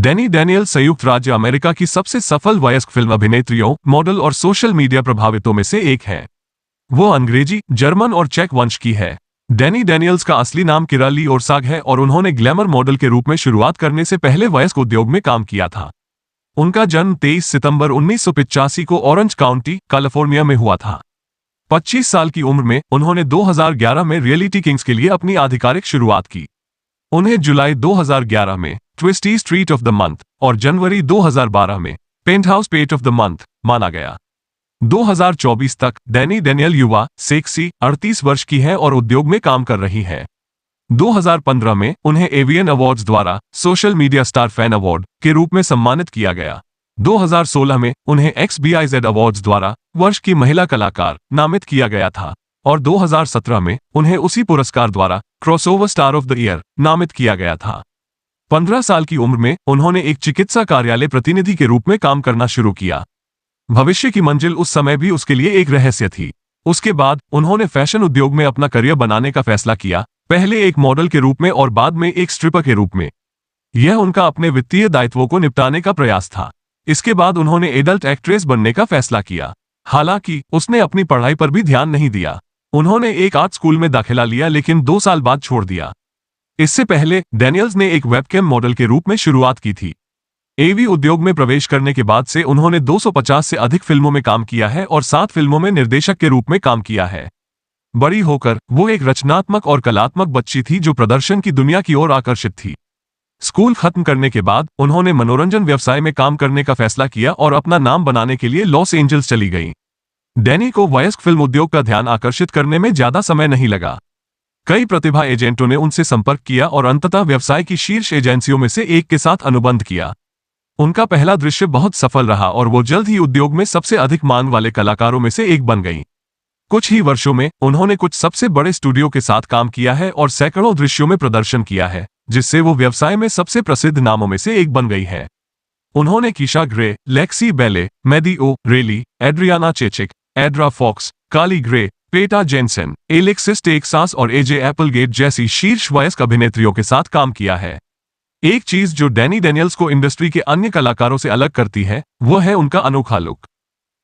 Danny Daniel संयुक्त राज्य America की सबसे सफल वयस्क फिल्म अभिनेत्रियों, मॉडल और सोशल मीडिया प्रभावितों में से एक है। वो अंग्रेजी, जर्मन और चेक वंश की है। डैनी डैनियल्स का असली नाम किरा ली ओरसाग है और उन्होंने ग्लैमर मॉडल के रूप में शुरुआत करने से पहले वयस्क उद्योग में काम किया था। उनका जन्म 23 सितंबर 1985 को ऑरेंज काउंटी, कैलिफोर्निया में हुआ था। 25 साल की उम्र में उन्होंने 2011 में रियलिटी किंग्स के लिए अपनी आधिकारिक शुरुआत की। उन्हें जुलाई 2011 में twisty street of the month और जनवरी 2012 में penthouse pet of the month माना गया। 2024 तक डैनी डैनियल युवा, सेक्सी, 38 वर्ष की है और उद्योग में काम कर रही है। 2015 में उन्हें एवियन अवार्ड्स द्वारा social media star fan award के रूप में सम्मानित किया गया। 2016 में उन्हें XBIZ अवार्ड्स द्वारा वर्ष की महिला कलाकार नामित किया गया था और 2017 में उन्हें उसी पुरस्कार द्वारा crossover star of the year नामित किया गया था। 15 साल की उम्र में उन्होंने एक चिकित्सा कार्यालय प्रतिनिधि के रूप में काम करना शुरू किया। भविष्य की मंजिल उस समय भी उसके लिए एक रहस्य थी। उसके बाद उन्होंने फैशन उद्योग में अपना करियर बनाने का फैसला किया, पहले एक मॉडल के रूप में और बाद में एक स्ट्रिपर के रूप में। यह उनका अपने वित्तीय दायित्वों को निपटाने का प्रयास था। इसके बाद उन्होंने एडल्ट एक्ट्रेस बनने का फैसला किया। हालांकि उसने अपनी पढ़ाई पर भी ध्यान नहीं दिया। उन्होंने एक आर्ट स्कूल में दाखिला लिया लेकिन 2 साल बाद छोड़ दिया। इससे पहले डैनियल्स ने एक वेबकैम मॉडल के रूप में शुरुआत की थी। एवी उद्योग में प्रवेश करने के बाद से उन्होंने 250 से अधिक फिल्मों में काम किया है और 7 फिल्मों में निर्देशक के रूप में काम किया है। बड़ी होकर वो एक रचनात्मक और कलात्मक बच्ची थी जो प्रदर्शन की दुनिया की ओर आकर्षित थी। स्कूल खत्म करने के बाद उन्होंने मनोरंजन व्यवसाय में काम करने का फैसला किया और अपना नाम बनाने के लिए लॉस एंजल्स चली गईं। डैनी को वयस्क फिल्म उद्योग का ध्यान आकर्षित करने में ज्यादा समय नहीं लगा। कई प्रतिभा एजेंटों ने उनसे संपर्क किया और अंततः व्यवसाय की शीर्ष एजेंसियों में से एक के साथ अनुबंध किया। उनका पहला दृश्य बहुत सफल रहा और वो जल्द ही उद्योग में सबसे अधिक मांग वाले कलाकारों में से एक बन गईं। कुछ ही वर्षों में उन्होंने कुछ सबसे बड़े स्टूडियो के साथ काम किया है और सैकड़ों दृश्यों में प्रदर्शन किया है, जिससे वो व्यवसाय में सबसे प्रसिद्ध नामों में से एक बन गई है। उन्होंने Keisha Grey, Lexi Belle, Maddy O'Reilly, Adriana Chechik, Aidra Fox, Kali Grey, Peta Jensen, Alexis Texas और एजे एप्पलगेट जैसी शीर्ष वयस्क अभिनेत्रियों के साथ काम किया है। एक चीज जो डैनी डैनियल्स को इंडस्ट्री के अन्य कलाकारों से अलग करती है वो है उनका अनोखा लुक।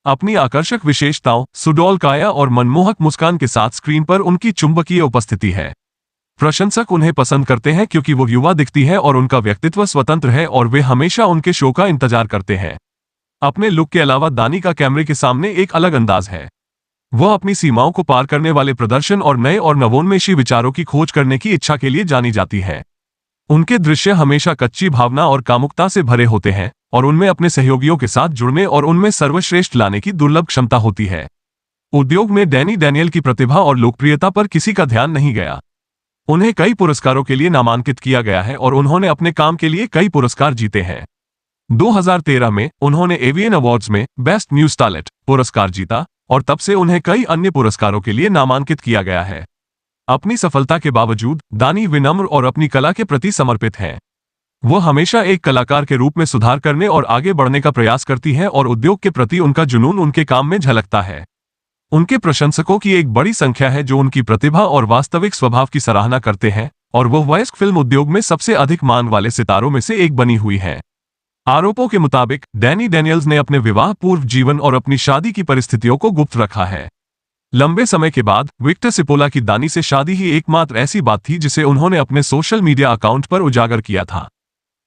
अपनी आकर्षक विशेषताओं, सुडौल काया और मनमोहक मुस्कान के साथ स्क्रीन पर उनकी चुंबकीय उपस्थिति है। प्रशंसक उन्हें पसंद करते हैं क्योंकि वो युवा दिखती है और उनका व्यक्तित्व स्वतंत्र है और वे हमेशा उनके शो का इंतजार करते हैं। अपने लुक के अलावा दानी का कैमरे के सामने एक अलग अंदाज है। वह अपनी सीमाओं को पार करने वाले प्रदर्शन और नए और नवोन्मेषी विचारों की खोज करने की इच्छा के लिए जानी जाती है। उनके दृश्य हमेशा कच्ची भावना और कामुकता से भरे होते हैं और उनमें अपने सहयोगियों के साथ जुड़ने और उनमें सर्वश्रेष्ठ लाने की दुर्लभ क्षमता होती है। उद्योग में डैनी डैनियल की प्रतिभा और लोकप्रियता पर किसी का ध्यान नहीं गया। उन्हें कई पुरस्कारों के लिए नामांकित किया गया है और उन्होंने अपने काम के लिए कई पुरस्कार जीते हैं। 2013 में उन्होंने एवियन अवार्ड्स में बेस्ट न्यू स्टारलेट पुरस्कार जीता और तब से उन्हें कई अन्य पुरस्कारों के लिए नामांकित किया गया है। अपनी सफलता के बावजूद दानी विनम्र और अपनी कला के प्रति समर्पित हैं। वो हमेशा एक कलाकार के रूप में सुधार करने और आगे बढ़ने का प्रयास करती हैं और उद्योग के प्रति उनका जुनून उनके काम में झलकता है। उनके प्रशंसकों की एक बड़ी संख्या है जो उनकी प्रतिभा और वास्तविक स्वभाव की सराहना करते हैं और वो वयस्क फिल्म उद्योग में सबसे अधिक मांग वाले सितारों में से एक बनी हुई है। आरोपों के मुताबिक डैनी डैनियल्स ने अपने विवाह पूर्व जीवन और अपनी शादी की परिस्थितियों को गुप्त रखा है। लंबे समय के बाद विक्टर सिपोला की दानी से शादी ही एकमात्र ऐसी बात थी जिसे उन्होंने अपने सोशल मीडिया अकाउंट पर उजागर किया था।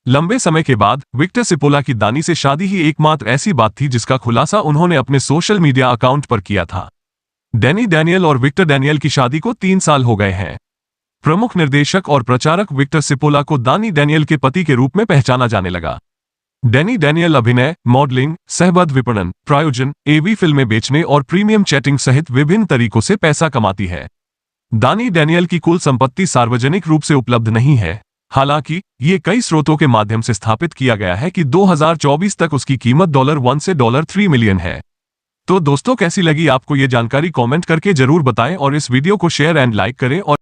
लंबे समय के बाद विक्टर सिपोला की दानी से शादी ही एकमात्र ऐसी बात थी जिसका खुलासा उन्होंने अपने सोशल मीडिया अकाउंट पर किया था। डैनी डैनियल और विक्टर डैनियल की शादी को 3 साल हो गए हैं। प्रमुख निर्देशक और प्रचारक विक्टर सिपोला को दानी डैनियल के पति के रूप में पहचाना जाने लगा। डैनी डैनियल अभिनय, मॉडलिंग, सहबद्ध विपणन, प्रायोजन, एवी फिल्में बेचने और प्रीमियम चैटिंग सहित विभिन्न तरीकों से पैसा कमाती है। दानी डैनियल की कुल संपत्ति सार्वजनिक रूप से उपलब्ध नहीं है, हालांकि ये कई स्रोतों के माध्यम से स्थापित किया गया है कि 2024 तक उसकी कीमत $1 से $3 मिलियन है। तो दोस्तों, कैसी लगी आपको ये जानकारी कमेंट करके जरूर बताएं और इस वीडियो को शेयर एंड लाइक करें और